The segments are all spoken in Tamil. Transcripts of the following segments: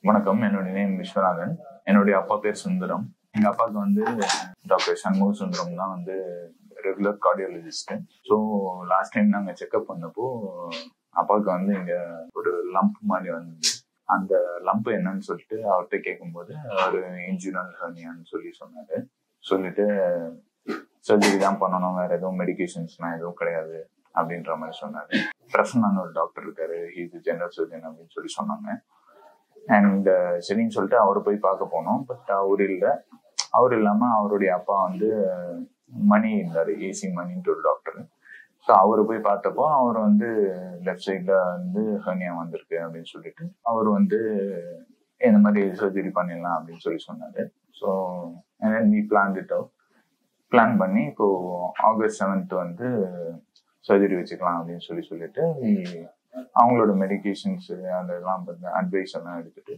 வணக்கம். என்னுடைய நேம் விஸ்வநாதன். என்னுடைய அப்பா பேர் சுந்தரம். எங்க அப்பாவுக்கு வந்து டாக்டர் சண்முக சுந்தரம் தான் வந்து regular cardiologist. So last time நாங்கள் செக்அப் பண்ணப்போ அப்பாவுக்கு வந்து இங்க ஒரு லம்ப் மாதிரி வந்து அந்த லம்ப் என்னன்னு சொல்லிட்டு அவர்கிட்ட கேட்கும்போது அவர் இன்ஜினல் ஹெர்னியான்னு சொன்னாரு. சொல்லிட்டு சர்ஜரி தான் பண்ணணும், வேற எதுவும் மெடிகேஷன்ஸ்லாம் எதுவும் கிடையாது அப்படின்ற மாதிரி சொன்னாரு. பிரசன்னான ஒரு டாக்டர் இருக்காரு, ஹீஸ் ஜெனரல் சர்ஜன் அப்படின்னு சொன்னாங்க. அண்ட் சரின்னு சொல்லிட்டு அவரை போய் பார்க்க போனோம். பட் அவர் இல்லாம அவருடைய அப்பா வந்து மணி இருந்தாரு, ஏசி மணின்ட்டு ஒரு டாக்டர். ஸோ அவரை போய் பார்த்தப்போ அவர் வந்து லெஃப்ட் சைட்ல வந்து ஹெர்னியா வந்திருக்கு அப்படின்னு சொல்லிட்டு அவர் வந்து இந்த மாதிரி சர்ஜரி பண்ணிடலாம் அப்படின்னு சொன்னாரு. ஸோ பிளான் பண்ணி இப்போ ஆகஸ்ட் 7th வந்து சர்ஜரி வச்சுக்கலாம் அப்படின்னு சொல்லிட்டு அவங்களோட மெடிகேஷன்ஸ் அதெல்லாம் அட்வைஸ் எல்லாம் எடுத்துட்டு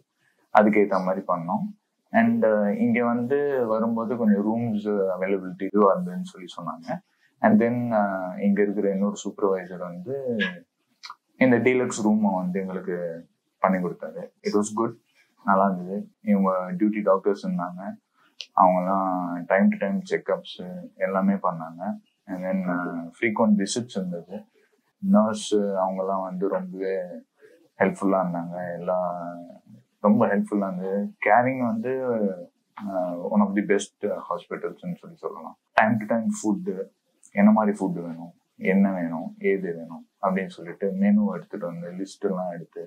அதுக்கேற்ற மாதிரி பண்ணோம். அண்ட் இங்க வந்து வரும்போது கொஞ்சம் ரூம்ஸ் அவைலபிலிட்டி இதுவாக இருந்ததுன்னு சொன்னாங்க. அண்ட் தென் இங்க இருக்கிற இன்னொரு சூப்பர்வைசர் வந்து இந்த டீலக்ஸ் ரூமை வந்து எங்களுக்கு பண்ணி கொடுத்தாரு. இட் வாஸ் குட், நல்லா இருந்தது. இவங்க டியூட்டி டாக்டர்ஸ் இருந்தாங்க, அவங்கெல்லாம் டைம் டு டைம் செக்அப்ஸ் எல்லாமே பண்ணாங்க. அண்ட் தென் ஃப்ரீக்வெண்ட் விசிட்ஸ் இருந்தது. நர்ஸ் அவங்கெல்லாம் வந்து ரொம்பவே ஹெல்ப்ஃபுல்லாக இருந்தாங்க. எல்லாம் ரொம்ப ஹெல்ப்ஃபுல்லாக இருந்தது. கேரிங் வந்து ஒன் ஆஃப் தி பெஸ்ட் ஹாஸ்பிட்டல்ஸ்ன்னு சொல்லலாம். டைம் டு டைம் ஃபுட்டு, என்ன மாதிரி ஃபுட்டு வேணும், என்ன வேணும், ஏது வேணும் அப்படின்னு சொல்லிட்டு மெனு எடுத்துட்டு வந்து லிஸ்ட் எல்லாம் எடுத்து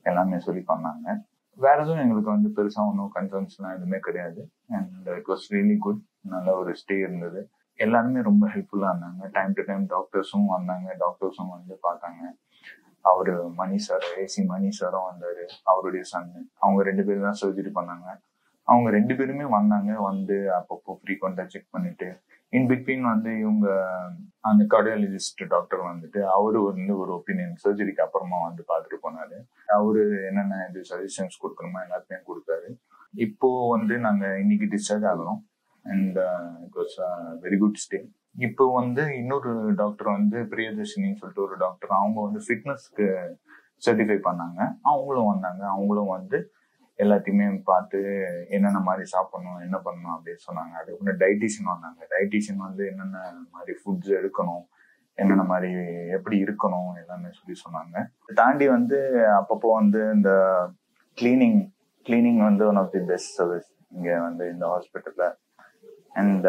எல்லாமே சொல்லி பண்ணாங்க. வேற எதுவும் எங்களுக்கு வந்து பெருசா ஒன்றும் கன்சர்ன்ஸ்லாம் எதுவுமே கிடையாது. And it was really good. நல்ல ஒரு ஸ்டே இருந்தது. எல்லாருமே ரொம்ப ஹெல்ப்ஃபுல்லா இருந்தாங்க. டைம் டு டைம் டாக்டர்ஸும் வந்தாங்க, டாக்டர்ஸும் வந்து பார்த்தாங்க. அவரு மணி சார், ஏசி மணி சாரும் வந்தாரு, அவருடைய சன்னு. அவங்க 2 பேரும் தான் சர்ஜரி பண்ணாங்க. அவங்க 2 பேருமே வந்தாங்க, வந்து அப்பப்போ ஃப்ரீக்வெண்டா செக் பண்ணிட்டு இன் பிட்வீன் வந்து இவங்க அந்த கார்டியாலஜிஸ்ட் டாக்டர் வந்துட்டு அவரு வந்து ஒரு ஒப்பீனியன் சர்ஜரிக்கு அப்புறமா வந்து பார்த்துட்டு போனாரு. அவரு என்னென்ன இது சஜஷன்ஸ் கொடுக்கணுமோ எல்லாத்தையும் கொடுத்தாரு. இப்போ வந்து நாங்க இன்னைக்கு டிஸ்சார்ஜ் ஆகிறோம். And it was very good stay. இப்போ வந்து இன்னொரு டாக்டர் வந்து பிரியதர்ஷினின்னு சொல்லிட்டு ஒரு டாக்டர், அவங்க வந்து ஃபிட்னஸ்க்கு சர்டிஃபை பண்ணாங்க. அவங்களும் வந்தாங்க. அவங்களும் வந்து எல்லாத்தையுமே பார்த்து என்னென்ன மாதிரி சாப்பிடணும், என்ன பண்ணணும் அப்படின்னு சொன்னாங்க. அதுக்கப்புறம் டைட்டிஷியன் வந்தாங்க. டைட்டிஷியன் வந்து என்னென்ன மாதிரி ஃபுட்ஸ் எடுக்கணும், என்னென்ன மாதிரி எப்படி இருக்கணும் எல்லாமே சொன்னாங்க. தாண்டி வந்து அப்பப்போ வந்து இந்த கிளீனிங் வந்து one of the best service இங்க வந்து இந்த ஹாஸ்பிட்டல்ல. அண்ட்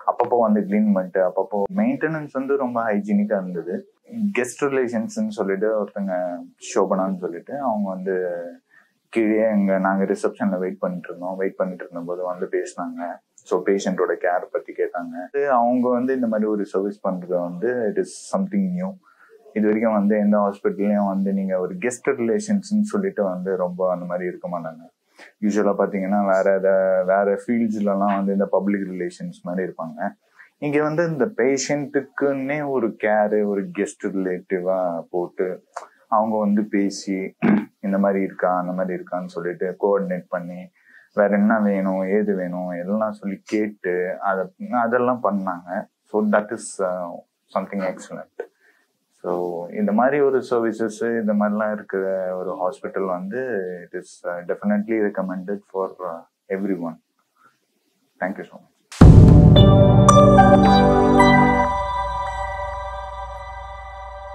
அப்பப்போ வந்து கிளீன் பண்ணிட்டு அப்பப்போ மெயின்டெனன்ஸ் வந்து ரொம்ப ஹைஜீனிக்கா இருந்தது. கெஸ்ட் ரிலேஷன்ஸ்ன்னு சொல்லிட்டு ஒருத்தங்க ஷோபனான்னு சொல்லிட்டு அவங்க வந்து கீழே நாங்க ரிசப்ஷன்ல வெயிட் பண்ணிட்டு இருந்தபோது வந்து பேசினாங்க. ஸோ பேஷண்டோட கேர் பத்தி கேட்டாங்க. அவங்க வந்து இந்த மாதிரி ஒரு சர்வீஸ் பண்றது வந்து இட் இஸ் சம்திங் நியூ. இது வரைக்கும் வந்து எந்த ஹாஸ்பிட்டல்லையும் வந்து நீங்க ஒரு கெஸ்ட் ரிலேஷன்ஸ்ன்னு சொல்லிட்டு வந்து ரொம்ப அந்த மாதிரி இருக்க மாட்டாங்க. யூஸ்வலா பாத்தீங்கன்னா வேற ஃபீல்ட்ஸ்லாம் வந்து இந்த பப்ளிக் ரிலேஷன்ஸ் மாதிரி இருப்பாங்க. இங்க வந்து இந்த பேஷண்ட்டுக்குன்னே ஒரு கேரு, ஒரு கெஸ்ட் ரிலேட்டிவா போட்டு அவங்க வந்து பேசி இந்த மாதிரி இருக்கா அந்த மாதிரி இருக்கான்னு சொல்லிட்டு கோஆர்டினேட் பண்ணி வேற என்ன வேணும் ஏது வேணும் எல்லாம் சொல்லி கேட்டு அதெல்லாம் பண்ணாங்க. So that is something excellent. So இந்த மாதிரி ஒரு சர்வீசஸ் இந்த மாதிரிலாம் இருக்கிற ஒரு ஹாஸ்பிட்டல் வந்து it is definitely recommended for every one. Thank you so much.